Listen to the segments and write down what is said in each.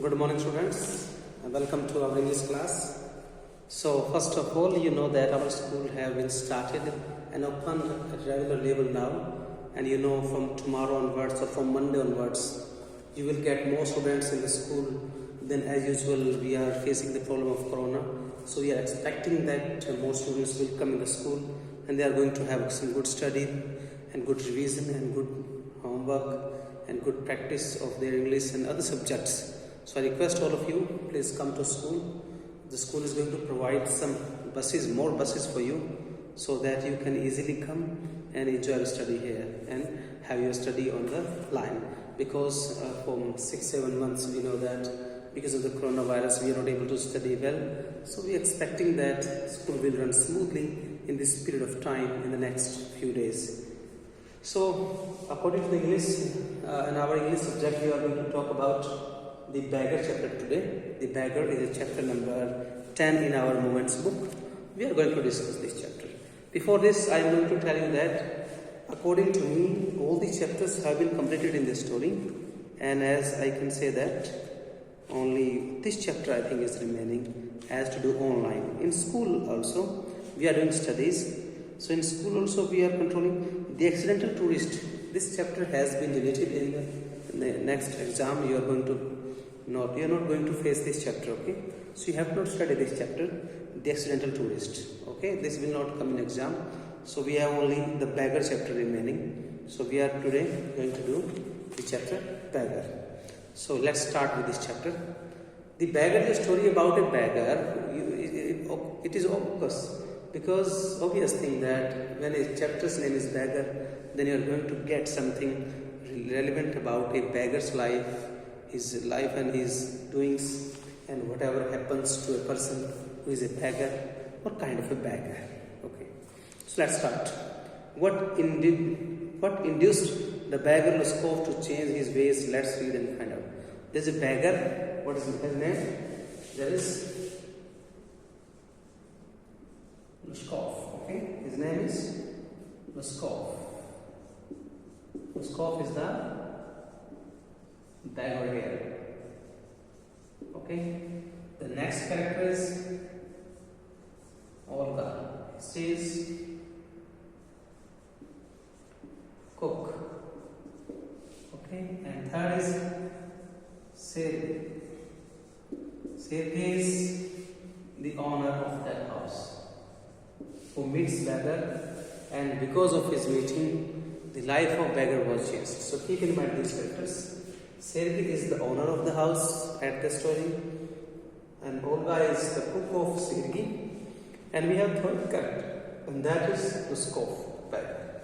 Good morning, students, and welcome to our English class. So, first of all, you know that our school have been started and open at regular level now, and you know from tomorrow onwards or from Monday onwards, you will get more students in the school. Then, as usual, we are facing the problem of Corona, so we are expecting that more students will come in the school, and they are going to have some good study and good revision and good homework and good practice of their English and other subjects. So I request all of you, please come to school. The school is going to provide some buses, more buses for you, so that you can easily come and enjoy your study here and have your study on the line. Because from 6-7 months we know that because of the coronavirus we are not able to study well. So we are expecting that school will run smoothly in this period of time in the next few days. So according to the English, in our English subject we are going to talk about the beggar chapter today. The beggar is a chapter number 10 in our movements book. We are going to discuss this chapter. Before this, I am going to tell you that according to me, all the chapters have been completed in this story, and as I can say that only this chapter I think is remaining as to do online. In school also we are doing studies. So in school also we are controlling the accidental tourist. This chapter has been deleted in the next exam. You are going to not, you are not going to face this chapter, okay? So you have not studied this chapter, the accidental tourist, okay? This will not come in exam. So we have only the beggar chapter remaining. So we are today going to do the chapter beggar. So let's start with this chapter. The beggar is a story about a beggar. It is obvious, because obvious thing that when a chapter's name is beggar, then you are going to get something relevant about a beggar's life, his life and his doings, and whatever happens to a person who is a beggar. What kind of a beggar? Okay, so let's start. What induced the beggar Luskov to change his ways? Let's read and find out. There's a beggar. What is his name? There is Luskov. Okay, his name is Luskov. Luskov is the beggar here. Okay, the next character is Olga. She is cook. Okay, and third is Sergey. Sergey is the owner of that house, who meets beggar, and because of his meeting, the life of beggar was changed. So keep in mind these characters. Sergey is the owner of the house at the story, and Olga is the cook of Sergey, and we have third character, and that is Luskov, beggar.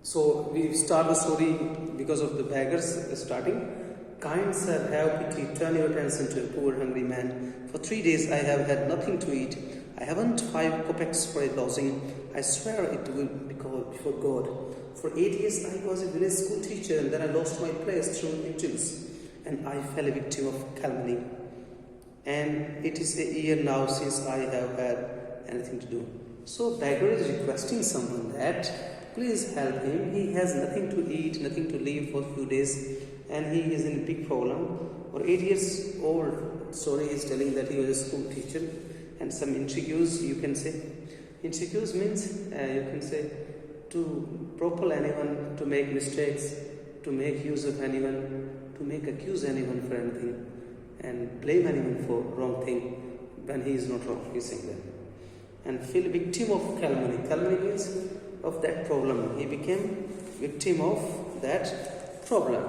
So we start the story because of the beggars starting. Kind sir, have pity, turn your attention to a poor hungry man. For 3 days I have had nothing to eat. I haven't 5 kopecks for a lodging. I swear it will be called before God. For 8 years I was a village school teacher, and then I lost my place through injuries, and I fell a victim of calumny. And it is a year now since I have had anything to do. So beggar is requesting someone that please help him. He has nothing to eat, nothing to live for a few days, and he is in a big problem. For 8 years old story is telling that he was a school teacher, and some intrigues, you can say. Intrigues means you can say to propel anyone to make mistakes, to make use of anyone, to make accuse anyone for anything, and blame anyone for wrong thing when he is not wrong, he is saying that. And feel victim of calumny. Calumny means of that problem. He became victim of that problem.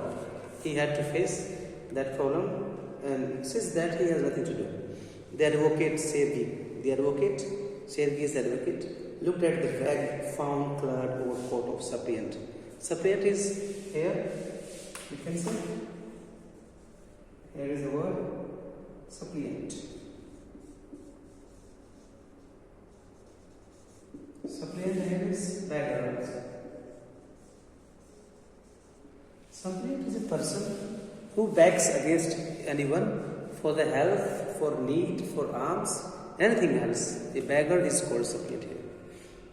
He had to face that problem, and says that he has nothing to do. The advocate Sergey. The advocate, Sergey is the advocate, looked at the rag found clad overcoat of suppliant. Suppliant is here, you can see. Here is the word suppliant. Suppliant here is beggar. Suppliant is a person who begs against anyone for the help, for need, for alms, anything else. A beggar is called suppliant here.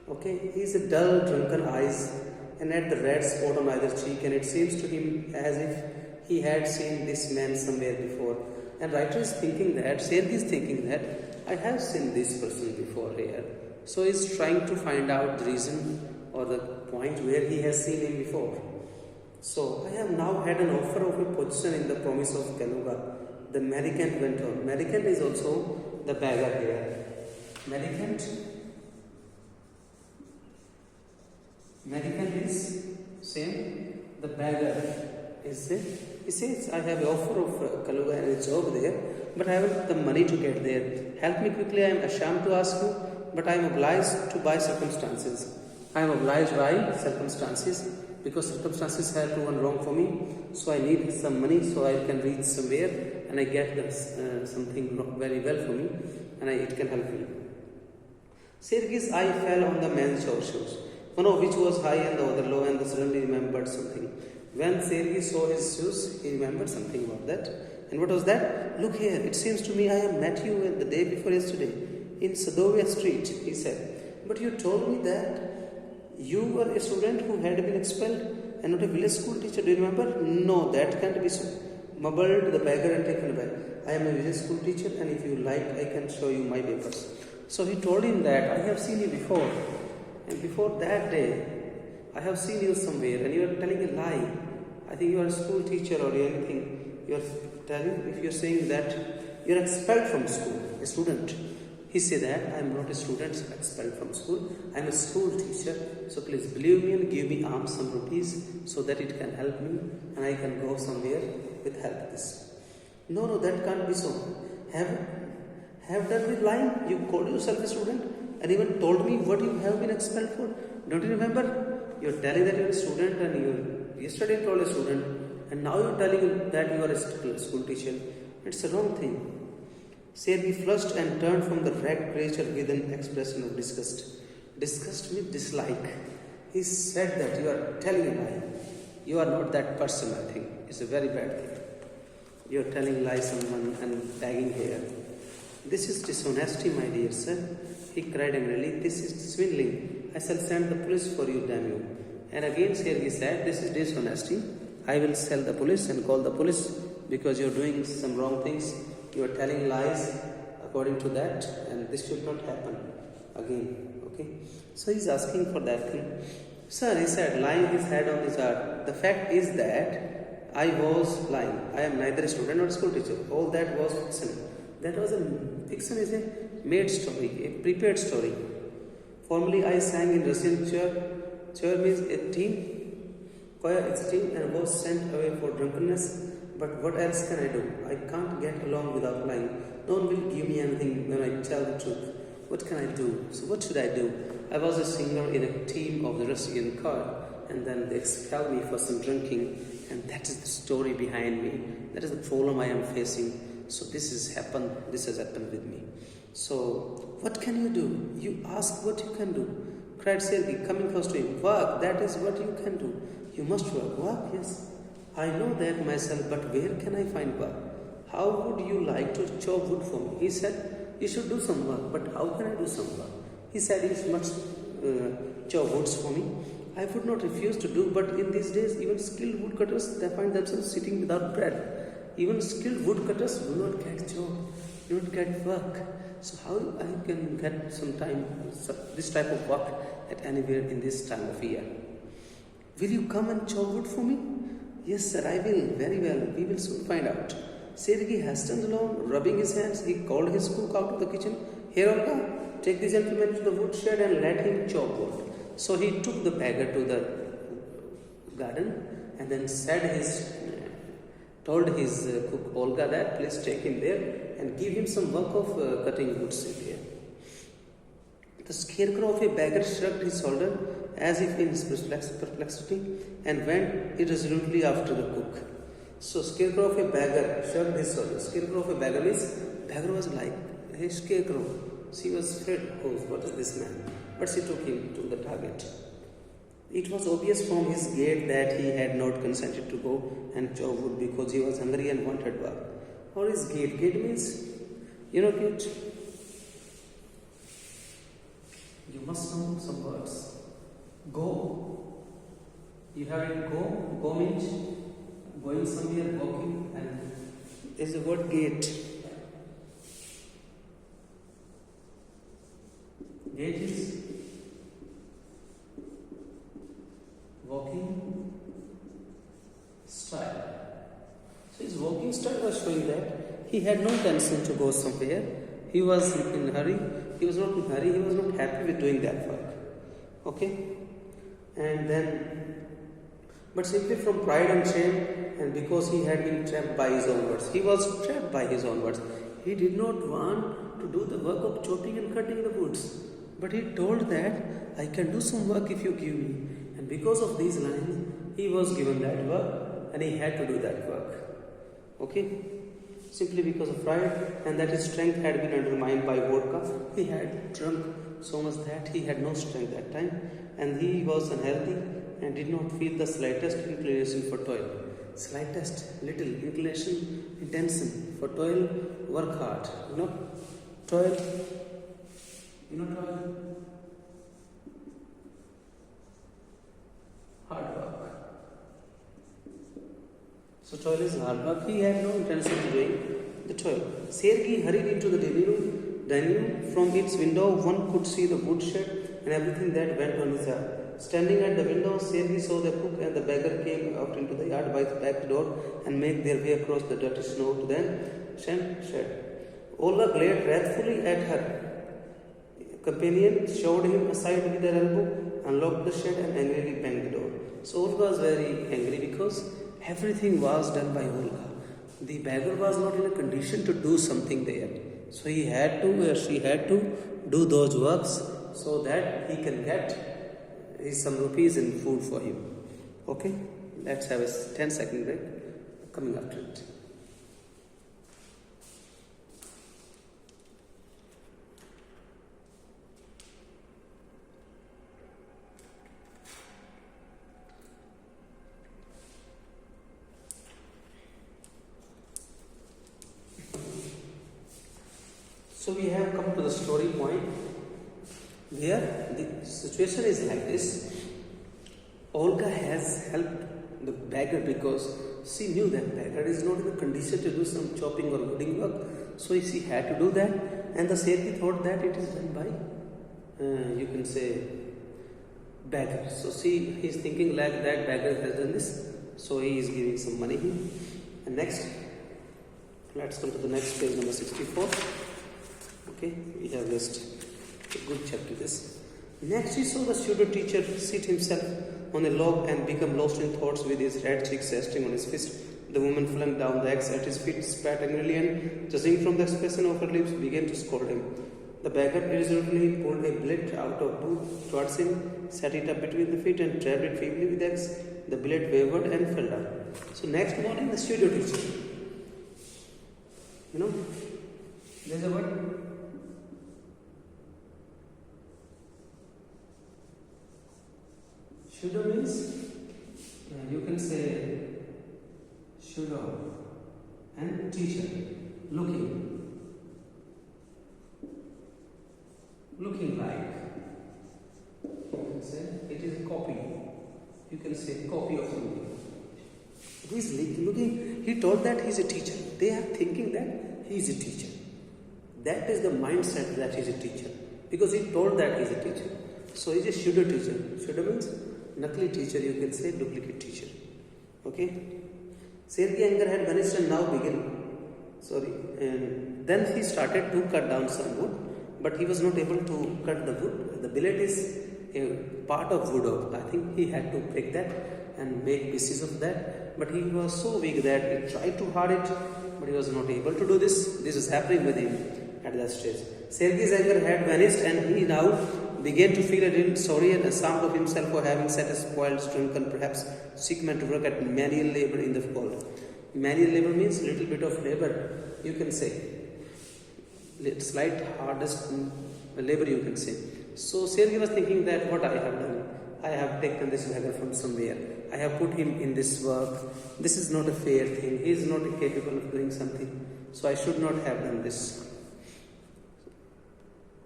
Okay, he is a dull, drunken eyes, and at the red spot on either cheek, and it seems to him as if he had seen this man somewhere before. And writer is thinking that, Sergey is thinking that, I have seen this person before here. So he's trying to find out the reason or the point where he has seen him before. So I have now had an offer of a position in the promise of Kaluga. The mendicant went on. Mendicant is also the beggar here. Mendicant is same. The beggar is it. He says, I have an offer of Kaluga and a job there, but I haven't the money to get there. Help me quickly, I am ashamed to ask you, but I am obliged to by circumstances. I am obliged by circumstances because circumstances have proven wrong for me. So I need some money so I can reach somewhere and I get something very well for me and it can help me. Sergey's eye fell on the man's shoes, one of which was high and the other low, and suddenly remembered something. When Sergey saw his shoes, he remembered something about that. And what was that? Look here, it seems to me I have met you the day before yesterday in Sadovia Street, he said. But you told me that you were a student who had been expelled and not a village school teacher. Do you remember? No, that can't be so. Mumbled the beggar and taken aback. I am a village school teacher and if you like, I can show you my papers. So he told him that I have seen you before. And before that day, I have seen you somewhere and you are telling a lie. I think you are a school teacher or anything. You are telling, if you are saying that you are expelled from school, a student. He said that I am not a student expelled from school. I am a school teacher. So please believe me and give me some rupees so that it can help me and I can go somewhere with help this. No, that can't be so. Have done with lying. You called yourself a student and even told me what you have been expelled for. Don't you remember? You are telling that you are a student and you yesterday told a student and now you are telling that you are a school teacher. It's a wrong thing. Sergey flushed and turned from the ragged creature with an expression of disgust. Disgust means dislike. He said that you are telling a lie. You are not that person, I think. It's a very bad thing. You are telling lies someone and begging here. This is dishonesty, my dear sir. He cried angrily. This is swindling. I shall send the police for you, damn you. And again Sergey said, this is dishonesty. I will sell the police and call the police because you are doing some wrong things. You are telling lies according to that and this should not happen again. Okay. So he's asking for that thing. Sir, he said, lying his head on his heart. The fact is that I was lying. I am neither a student nor a school teacher. All that was fiction. That was fiction is a made story, a prepared story. Formerly I sang in Russian church. Church means a team, choir is a team and was sent away for drunkenness. But what else can I do? I can't get along without lying. No one will give me anything when I tell the truth. What can I do? So what should I do? I was a singer in a team of the Russian choir and then they expelled me for some drinking and that is the story behind me. That is the problem I am facing. So this has happened with me. So what can you do? You ask what you can do. Cried Sergey, coming close to him. Work, that is what you can do. You must work. Work, yes. I know that myself, but where can I find work? How would you like to chop wood for me? He said, you should do some work, but how can I do some work? He said, you must chop woods for me. I would not refuse to do, but in these days, even skilled woodcutters, they find themselves sitting without bread. Even skilled woodcutters do not get job, do not get work. So how I can get some time, this type of work at anywhere in this time of year? Will you come and chop wood for me? Yes, sir, I will. Very well. We will soon find out. Sergey hastened along, rubbing his hands. He called his cook out of the kitchen. Here, Olga, take the gentleman to the woodshed and let him chop wood. So he took the beggar to the garden and then told his cook Olga that please take him there and give him some work of cutting wood here. The scarecrow of a beggar shrugged his shoulder as if in his perplexity and went irresolutely after the cook. So scarecrow of a beggar shrugged his shoulders. Scarecrow of a beggar means beggar was like a scarecrow. She was afraid, oh, what is this man? But she took him to the target. It was obvious from his gait that he had not consented to go and chop wood because he was hungry and wanted work. Or his gait? Gait means, cute. You must know some words. Go. You have it go. Go means going somewhere, walking, and there's the word gate. Gate is walking style. So his walking style was showing that he had no intention to go somewhere. He was in a hurry. He was not in a hurry. He was not happy with doing that work. Okay? And then, but simply from pride and shame, and because he had been trapped by his own words. He was trapped by his own words. He did not want to do the work of chopping and cutting the woods. But he told that, I can do some work if you give me. And because of these lines, he was given that work and he had to do that work. Okay? Simply because of pride and that his strength had been undermined by vodka. He had drunk so much that he had no strength that time. And he was unhealthy and did not feel the slightest inclination for toil. Slightest little inclination, intention for toil, work hard. Toil. Toil. Hard work. So toil is hard work. He had no intention of doing the toil. Sergei hurried into the dining room. From its window, one could see the woodshed and everything that went on his yard. Standing at the window, Sergei saw the cook and the beggar came out into the yard by the back door and make their way across the dirty snow to the shed. Olga glared wrathfully at her companion, shoved him aside with her elbow, unlocked the shed and angrily banged the door. So Olga was very angry because everything was done by Olga. The beggar was not in a condition to do something there. So he had to, or she had to do those works so that he can get some rupees in food for him. Okay? Let's have a 10-second break. Coming after it. So we have come to the story point where the situation is like this. Olga has helped the beggar because she knew that beggar is not in a condition to do some chopping or wooding work. So she had to do that, and the Sethi thought that it is done by, you can say, beggar. So he is thinking like that beggar has done this. So he is giving some money here. And next, let's come to the next page, number 64. Okay, we have just a good chapter this. Next we saw the pseudo teacher seat himself on a log and become lost in thoughts with his red cheeks resting on his fist. The woman flung down the axe at his feet, spat angrily, and judging from the expression of her lips, began to scold him. The beggar irresolutely pulled a blade out of boot towards him, set it up between the feet and jabbed it feebly with the axe. The blade wavered and fell down. So next morning the pseudo teacher, there's a word. Pseudo means, you can say pseudo and teacher, looking like, you can say it is a copy, you can say copy of something. He is looking, he told that he is a teacher. They are thinking that he is a teacher. That is the mindset that he is a teacher, because he told that he is a teacher. So he is a pseudo teacher. Pseudo means Nakli teacher, you can say duplicate teacher. Okay? Sergei anger had vanished and now and then he started to cut down some wood, but he was not able to cut the wood. The billet is a part of wood. I think he had to break that and make pieces of that, but he was so weak that he tried to hard it, but he was not able to do this. This was happening with him at that stage. Sergei's anger had vanished and he now began to feel a little sorry and ashamed of himself for having set a spoiled, drunken, perhaps sick man to work at manual labor in the cold. Manual labor means little bit of labor, you can say. Slight hardest labor, you can say. So Sergei was thinking that what I have done. I have taken this beggar from somewhere. I have put him in this work. This is not a fair thing. He is not capable of doing something. So I should not have done this.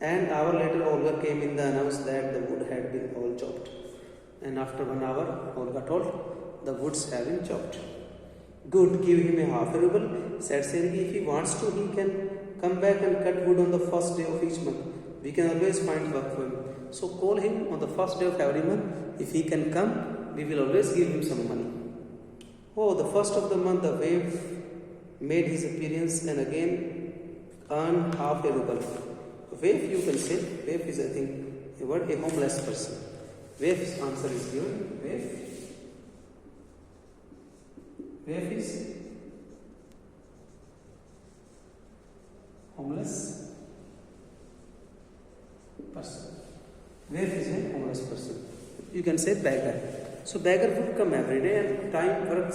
An hour later, Olga came in and announced that the wood had been all chopped. And after 1 hour, Olga told, the woods have been chopped. Good, give him a half a ruble, said Sergei. If he wants to, he can come back and cut wood on the first day of each month. We can always find work for him. So call him on the first day of every month. If he can come, we will always give him some money. Oh, the first of the month, the wave made his appearance and again earned half a ruble. Wave, you can say. Wave is, I think, a word, a homeless person. Wave's answer is given. Wave is homeless person. Wave is a homeless person. You can say beggar. So beggar would come every day and time work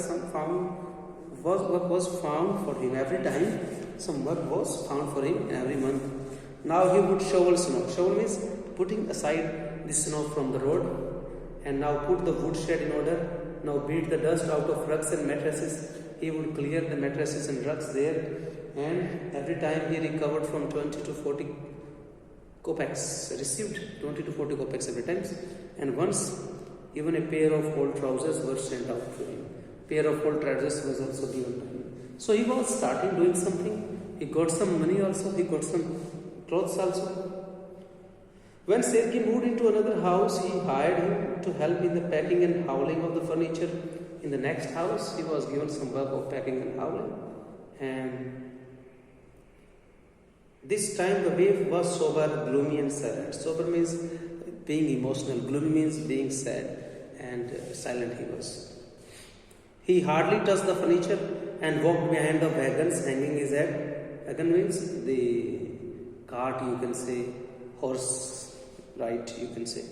was found for him every time. Some work was found for him every month. Now he would shovel snow. Shovel means putting aside the snow from the road, and now put the woodshed in order. Now beat the dust out of rugs and mattresses. He would clear the mattresses and rugs there, and every time he recovered from 20 to 40 kopecks, received 20 to 40 kopecks every time. And once even a pair of old trousers were sent out to him. Pair of old trousers was also given to him. So he was starting doing something. He got some money also. He got some clothes also. When Sergei moved into another house, he hired him to help in the packing and hauling of the furniture. In the next house, he was given some work of packing and hauling. And this time the wave was sober, gloomy and silent. Sober means being emotional. Gloomy means being sad. And silent he was. He hardly touched the furniture and walked behind the wagons, hanging his head. Wagon means the cart, you can say, horse, right, you can say.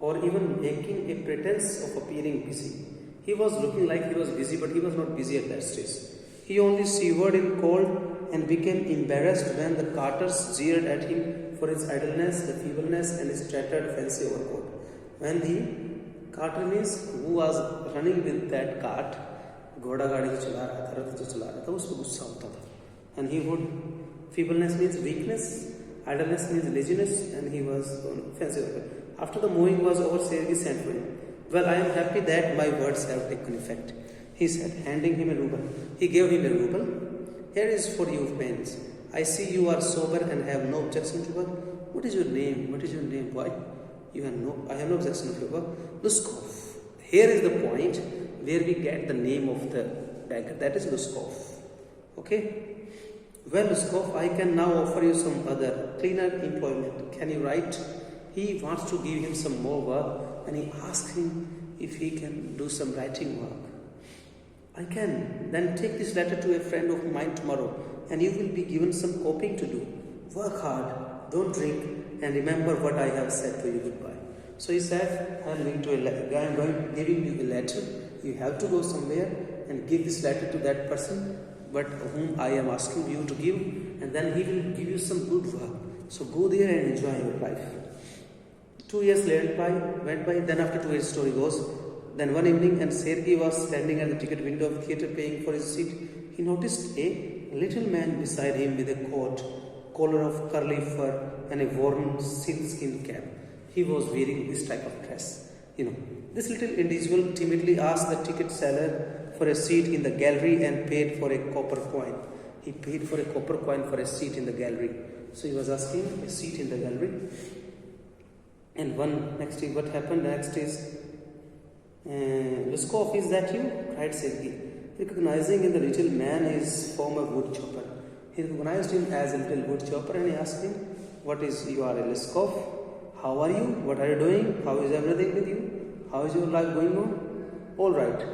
Or even making a pretense of appearing busy. He was looking like he was busy, but he was not busy at that stage. He only shivered in cold and became embarrassed when the carters jeered at him for his idleness, the feebleness, and his tattered fancy overcoat. When the carter means who was running with that cart, घोड़ा गाड़ी जो चला रहा था, रथ जो चला रहा था, उसको गुस्सा होता था. And he would, feebleness means weakness, idleness means laziness, and he was fancy overcoat. After the mowing was over, Sergei sent for him. Well, I am happy that my words have taken effect, he said, handing him a ruble. He gave him a ruble. Here is for you, pens. I see you are sober and have no objection to work. What is your name? What is your name, boy? I have no objection to your work. Luskov. Here is the point where we get the name of the beggar. That is Luskov. Okay? Well, Luskov, I can now offer you some other cleaner employment. Can you write? He wants to give him some more work, and he asks him if he can do some writing work. I can. Then take this letter to a friend of mine tomorrow, and you will be given some copying to do. Work hard, don't drink, and remember what I have said to you. Goodbye. So he said, I am giving you a letter. You have to go somewhere and give this letter to that person, but whom I am asking you to give, and then he will give you some good work. So go there and enjoy your life. 2 years went by. Then after 2 years, story goes. Then one evening, and Sergei was standing at the ticket window of the theatre paying for his seat, he noticed a little man beside him with a coat, collar of curly fur, and a worn sealskin cap. He was wearing this type of dress. This little individual timidly asked the ticket seller for a seat in the gallery and paid for a copper coin. He paid for a copper coin for a seat in the gallery. So he was asking a seat in the gallery. And what happened next is, Luskov, is that you? Cried Sergei, recognizing in the little man his former wood chopper. He recognized him as a little wood chopper, and he asked him, you are a Luskov? How are you? What are you doing? How is everything with you? How is your life going on? All right.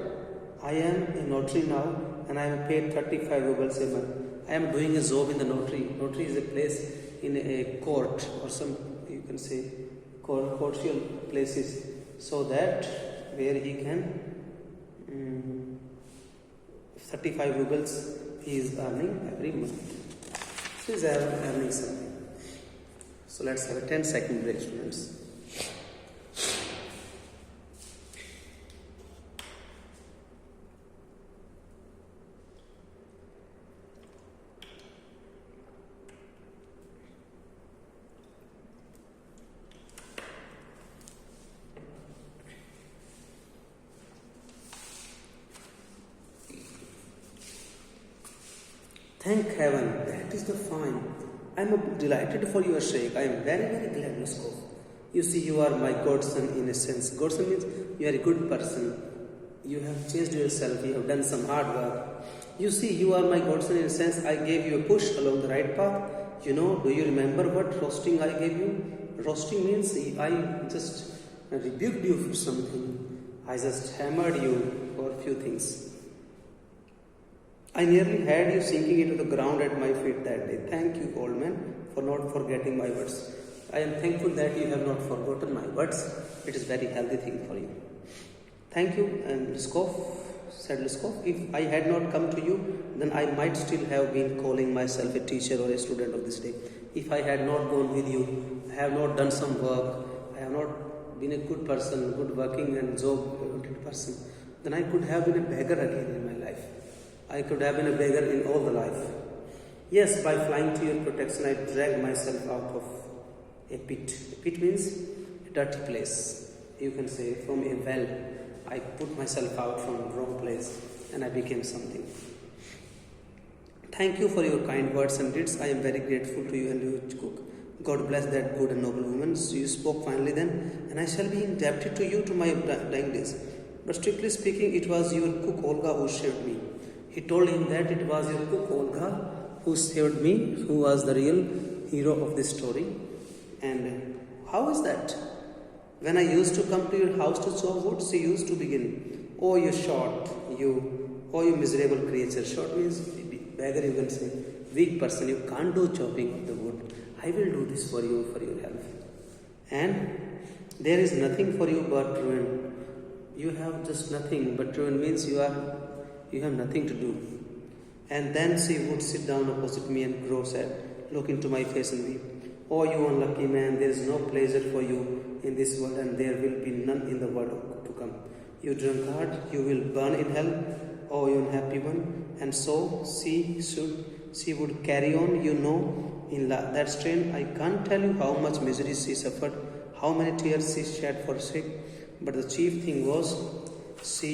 I am a notary now, and I am paid 35 rubles a month. I am doing a job in the notary. Notary is a place in a court, or some, you can say, courtial places, so that where he can 35 rubles he is earning every month. So he is earning something. So let's have a 10-second break, students. Thank heaven, that is the fine. I am delighted for your sake. I am very, very glad, Luskov. You see, you are my godson in a sense. Godson means you are a good person. You have changed yourself. You have done some hard work. You see, you are my godson in a sense. I gave you a push along the right path. You know, do you remember what roasting I gave you? Roasting means I just rebuked you for something. I just hammered you for a few things. I nearly had you sinking into the ground at my feet that day. Thank you, old man, for not forgetting my words. I am thankful that you have not forgotten my words. It is a very healthy thing for you. Thank you, and Liskov, said Liskov. If I had not come to you, then I might still have been calling myself a teacher or a student of this day. If I had not gone with you, I have not done some work, I have not been a good person, good working and job-oriented person, then I could have been a beggar again in my life. I could have been a beggar in all the life. Yes, by flying to your protection, I dragged myself out of a pit. A pit means a dirty place. You can say from a well. I put myself out from the wrong place and I became something. Thank you for your kind words and deeds. I am very grateful to you and your cook. God bless that good and noble woman. So you spoke finally then, and I shall be indebted to you to my dying days. But strictly speaking, it was your cook Olga who saved me. He told him that it was your cook Olga who saved me, who was the real hero of this story. And how is that? When I used to come to your house to chop wood, she used to begin, "Oh, you short, oh, you miserable creature." Short means beggar, you can say, weak person, you can't do chopping of the wood. I will do this for you, for your help. And there is nothing for you but ruin. You have just nothing, but ruin means you have nothing to do. And then she would sit down opposite me and grow sad, look into my face and weep. "Oh, you unlucky man, there is no pleasure for you in this world, and there will be none in the world to come. You drunkard, you will burn in hell. Oh, you unhappy one." And so she would carry on, in that strain. I can't tell you how much misery she suffered, how many tears she shed for sick. But the chief thing was, she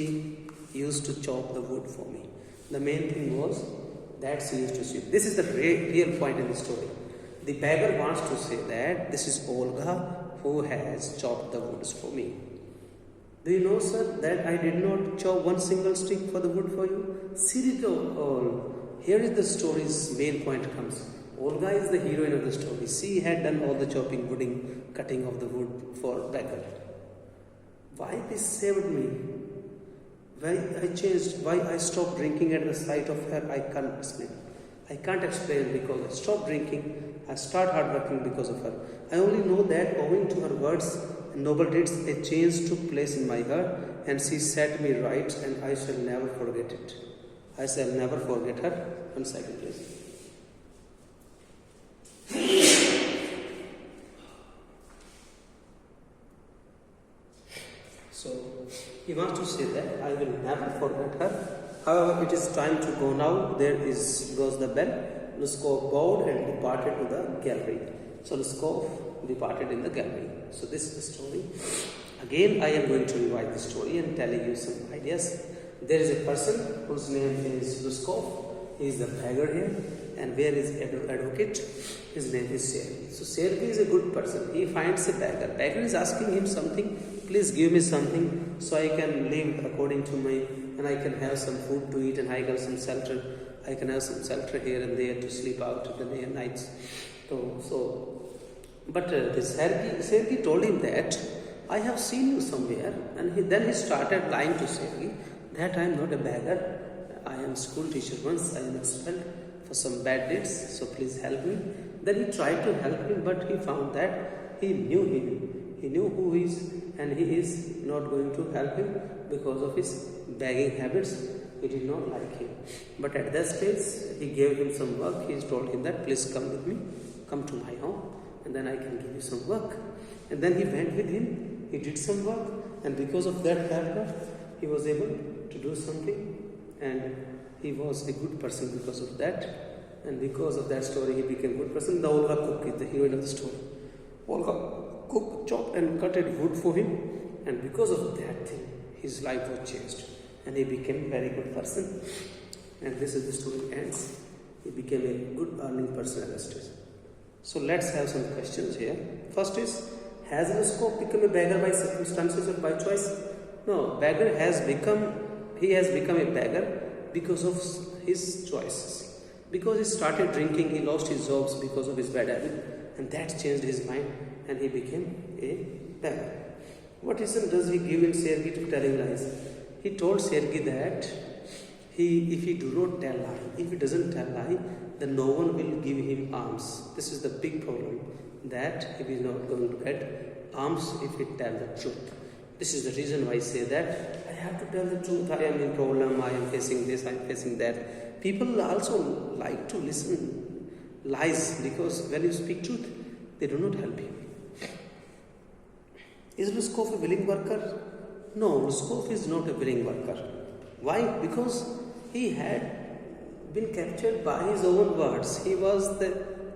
used to chop the wood for me. The main thing was that she used to sweep. This is the real point in the story. The beggar wants to say that this is Olga who has chopped the woods for me. Do you know, sir, that I did not chop one single stick for the wood for you? See it all. Here is the story's main point comes. Olga is the heroine of the story. She had done all the chopping, wooding, cutting of the wood for beggar. Why this saved me? Why I changed, why I stopped drinking at the sight of her, I can't explain. I can't explain because I stopped drinking, I started hard working because of her. I only know that owing to her words and noble deeds, a change took place in my heart and she set me right, and I shall never forget it. I shall never forget her. One second, please. So, he wants to say that I will never forget her. However, it is time to go now. Goes the bell. Luskov bowed and departed to the gallery. So Luskov departed in the gallery. So this is the story. Again, I am going to revise the story and telling you some ideas. There is a person whose name is Luskov. He is the beggar here. And where is advocate? His name is Sergey. So Sergey is a good person. He finds a beggar. Beggar is asking him something. Please give me something so I can live according to my, and I can have some food to eat, and I have some shelter. I can have some shelter here and there to sleep out in the day and nights. But this Sergey told him that I have seen you somewhere, and then he started lying to Sergey that I am not a beggar. I am a school teacher once. I am expelled for some bad deeds, so please help me. Then he tried to help him, but he found that he knew him. He knew who he is, and he is not going to help him because of his begging habits. He did not like him. But at that stage, he gave him some work. He told him that, "Please come with me, come to my home, and then I can give you some work." And then he went with him. He did some work, and because of that work, he was able to do something, and he was a good person because of that. And because of that story, he became a good person. The Olga cook is the heroine of the story. Olga cook chopped and cutted wood for him, and because of that thing, his life was changed, and he became a very good person. And this is the story ends. he became a good earning person at the stage. So let's have some questions here. First is, has Luskov become a beggar by circumstances or by choice? No, he has become a beggar because of his choices. Because he started drinking, he lost his jobs because of his bad habit, and that changed his mind and he became a beggar. What reason does he give in Sergei to telling lies? He told Sergei that if he do not tell lie, if he doesn't tell lie, then no one will give him alms. This is the big problem, that he is not going to get alms if he tell the truth. This is the reason why I say that I have to tell the truth. I am in problem, I am facing this, I am facing that. People also like to listen lies, because when you speak truth, they do not help you. Is Luskov a willing worker? No, Luskov is not a willing worker. Why? Because he had been captured by his own words. He was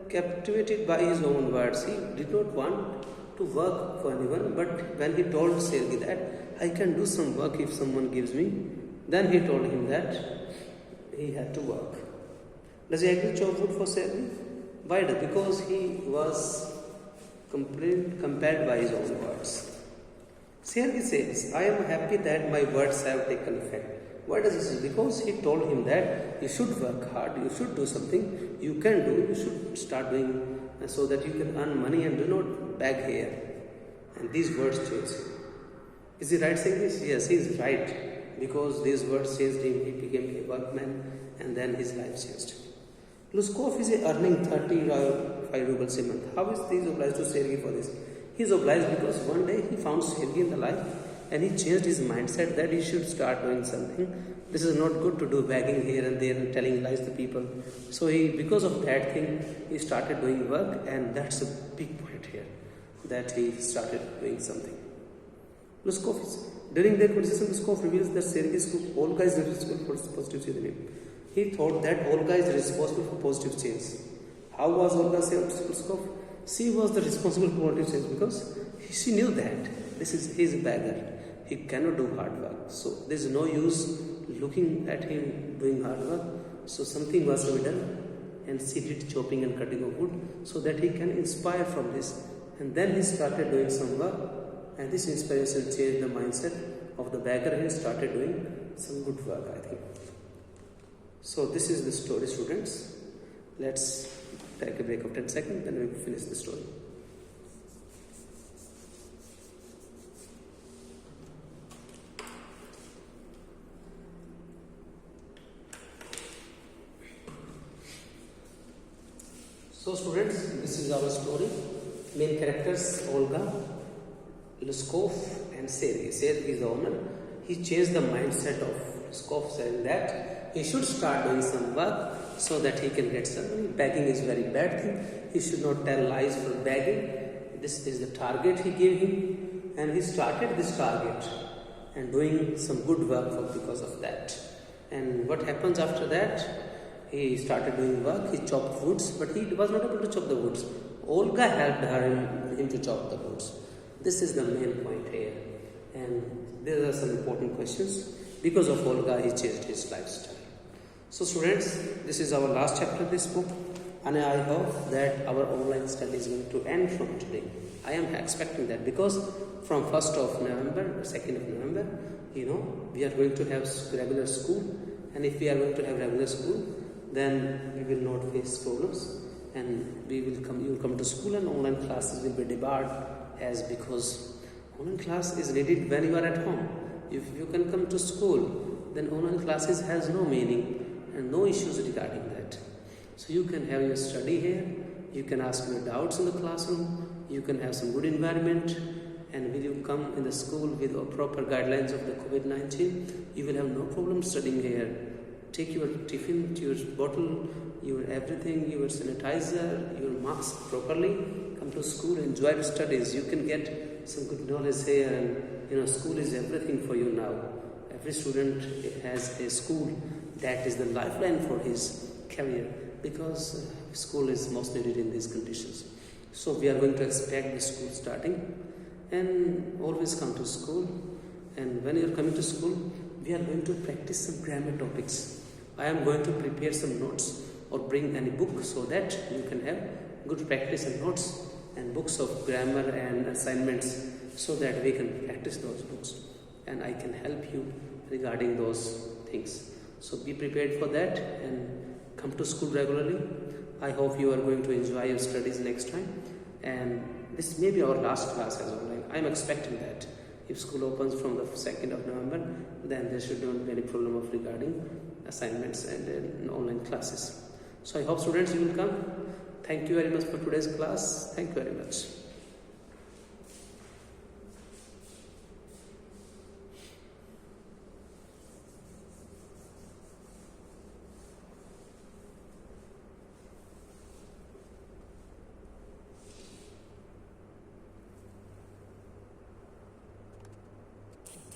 captivated by his own words. He did not want to work for anyone, but when he told Sergei that I can do some work if someone gives me, then he told him that he had to work. Does he agree to chop wood for Sergei? Why? Because he was compelled by his own words. Sergei says, I am happy that my words have taken effect. Why does he say? Because he told him that you should work hard, you should do something, you can do, you should start doing so that you can earn money and do not beg here. And these words changed him. Is he right saying this? Yes, he is right. Because these words changed him, he became a workman and then his life changed. Luskov is earning 35 rubles a month. How is he obliged to Sergei for this? He is obliged because one day he found Sergei in the life and he changed his mindset that he should start doing something. This is not good to do begging here and there and telling lies to people. So because of that thing, he started doing work, and that's a big point here, that he started doing something. During their conversation, Luskov reveals that Sergei's cook, Olga, is responsible for positive change in him. He thought that Olga is responsible for positive change. How was Olga saved Luskov? She was the responsible for positive change because she knew that he is a beggar. He cannot do hard work. So there is no use looking at him doing hard work. So something was to be done, and she did chopping and cutting of wood so that he can inspire from this. And then he started doing some work, and this inspiration changed the mindset of the beggar, and he started doing some good work, I think. So this is the story, students. Let's take a break of 10 seconds, then we will finish the story. So students, this is our story. Main characters, Olga, Luskov and Sergei. Sergei is the owner. He changed the mindset of Luskov, saying that he should start doing some work so that he can get some money. Begging is a very bad thing. He should not tell lies for begging. This is the target he gave him, and he started this target and doing some good work because of that. And what happens after that? He started doing work, he chopped woods, but he was not able to chop the woods. Olga helped him to chop the woods. This is the main point here. And there are some important questions. Because of Olga, he changed his lifestyle. So students, this is our last chapter of this book. And I hope that our online study is going to end from today. I am expecting that because from 1st of November, 2nd of November, we are going to have regular school. And if we are going to have regular school, then we will not face problems, and you will come to school, and online classes will be debarred, as because online class is needed when you are at home. If you can come to school, then online classes has no meaning and no issues regarding that. So you can have your study here, you can ask your doubts in the classroom, you can have some good environment, and when you come in the school with proper guidelines of the COVID-19, you will have no problem studying here. Take your tiffin, your bottle, your everything, your sanitizer, your mask properly. Come to school, enjoy your studies. You can get some good knowledge here, and school is everything for you now. Every student has a school that is the lifeline for his career, because school is most needed in these conditions. So we are going to expect the school starting, and always come to school. And when you are coming to school, we are going to practice some grammar topics. I am going to prepare some notes or bring any book so that you can have good practice and notes and books of grammar and assignments so that we can practice those books and I can help you regarding those things. So be prepared for that and come to school regularly. I hope you are going to enjoy your studies next time, and this may be our last class as online. I am expecting that. If school opens from the 2nd of November, then there should not be any problem of regarding assignments and online classes. So I hope students you will come. Thank you very much for today's class. Thank you very much.